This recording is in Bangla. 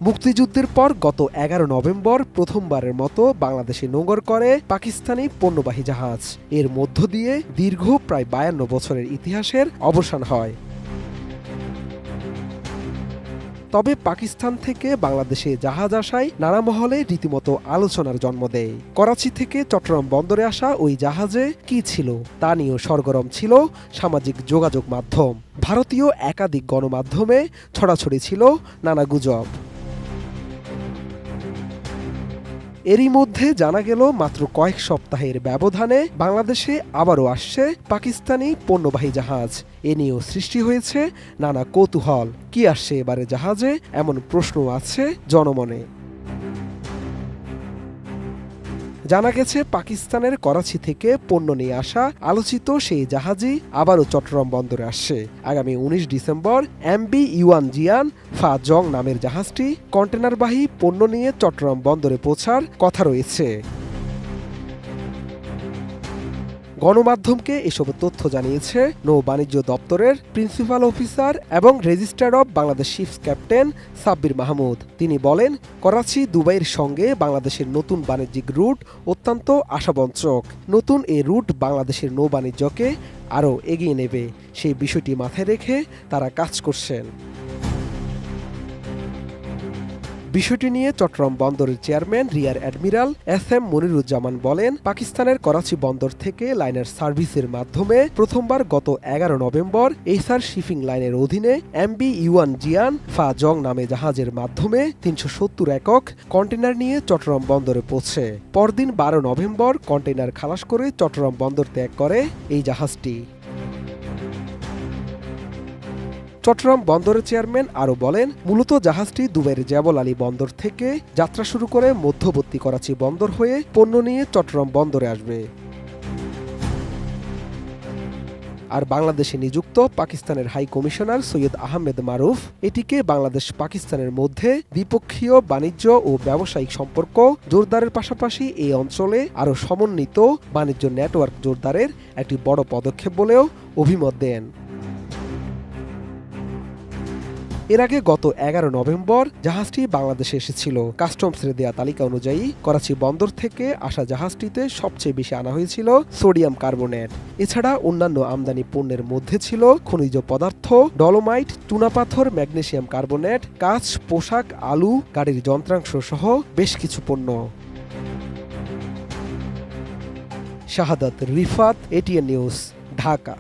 মুক্তিযুদ্ধের পর গত ১১ নভেম্বর প্রথমবারের মতো বাংলাদেশে নোঙর করে পাকিস্তানি পণ্যবাহী জাহাজ। এর মধ্য দিয়ে দীর্ঘ প্রায় ৫২ বছরের ইতিহাসের অবসান হয়। তবে পাকিস্তান থেকে বাংলাদেশে জাহাজ আসায় নানা মহলে রীতিমতো আলোচনার জন্ম দেয়। করাচি থেকে চট্টগ্রাম বন্দরে আসা ওই জাহাজে কি ছিল তা নিয়েও সরগরম ছিল সামাজিক যোগাযোগ মাধ্যম। ভারতীয় একাধিক গণমাধ্যমে ছড়াছড়ি ছিল নানা গুজব। এরই মধ্যে জানা গেল মাত্র কয়েক সপ্তাহের ব্যবধানে বাংলাদেশে আবারও আসছে পাকিস্তানি পণ্যবাহী জাহাজ। এ নিয়েও সৃষ্টি হয়েছে নানা কৌতূহল। কি আসছে এবারে জাহাজে, এমন প্রশ্ন আছে জনমনে। জানা গেছে পাকিস্তানের করাচি থেকে পণ্য নিয়ে আসা আলোচিত সেই জাহাজই আবারও চট্টগ্রাম বন্দরে আসছে। আগামী ১৯ ডিসেম্বর MV ইউয়ান জিয়ান ফা জং নামের জাহাজটি কন্টেনারবাহী পণ্য নিয়ে চট্টগ্রাম বন্দরে পৌঁছার কথা রয়েছে। গণমাধ্যমকে এসব তথ্য জানিয়েছে নৌ বাণিজ্য দপ্তরের প্রিন্সিপাল অফিসার এবং registrar of Bangladesh ships captain Sabbir Mahmud. তিনি বলেন, করাচি দুবাইয়ের সঙ্গে বাংলাদেশের নতুন বাণিজ্যিক রুট অত্যন্ত আশাবঞ্চক। নতুন এই রুট বাংলাদেশের নৌ বাণিজ্যকে আরও এগিয়ে নেবে, সেই বিষয়টি মাথায় রেখে তারা কাজ করছেন। বিষয়টি নিয়ে চট্টগ্রাম বন্দরের chairman rear admiral SM Moniruzzaman বলেন, পাকিস্তানের করাচি বন্দর থেকে লাইনার সার্ভিসের মাধ্যমে প্রথমবার গত ১১ নভেম্বর এইসার শিপিং লাইনের অধীনে MV ইউয়ান জিয়ান ফা জং নামে জাহাজের মাধ্যমে ৩৭০ একক কন্টেনার নিয়ে চট্টগ্রাম বন্দরে পৌঁছে। পরদিন ১২ নভেম্বর কন্টেনার খালাস করে চট্টগ্রাম বন্দর ত্যাগ করে এই জাহাজটি। চট্টগ্রাম বন্দরের চেয়ারম্যান আরও বলেন, মূলত জাহাজটি দুবাইয়ের জেবল আলী বন্দর থেকে যাত্রা শুরু করে মধ্যবর্তী করাচি বন্দর হয়ে পণ্য নিয়ে চট্টগ্রাম বন্দরে আসবে। আর বাংলাদেশে নিযুক্ত পাকিস্তানের হাই কমিশনার সৈয়দ আহমেদ মারুফ এটিকে বাংলাদেশ পাকিস্তানের মধ্যে দ্বিপক্ষীয় বাণিজ্য ও ব্যবসায়িক সম্পর্ক জোরদারের পাশাপাশি এই অঞ্চলে আরও সমন্বিত বাণিজ্য নেটওয়ার্ক জোরদারের একটি বড় পদক্ষেপ বলেও অভিমত দেন। এর আগে গত ১১ নভেম্বর জাহাজটি বাংলাদেশে এসেছিল। কাস্টমসের দেয়া তালিকা অনুযায়ী করাচি বন্দর থেকে আসা জাহাজটিতে সবচেয়ে বেশি আনা হয়েছিল সোডিয়াম কার্বনেট। এছাড়া অন্যান্য আমদানি পণ্যের মধ্যে ছিল খনিজ পদার্থ, ডলোমাইট, চুনাপাথর, ম্যাগনেসিয়াম কার্বনেট, কাঁচ, পোশাক, আলু, গাড়ির যন্ত্রাংশ সহ বেশ কিছু পণ্য। শাহাদাত রিফাত, ATN নিউজ, ঢাকা।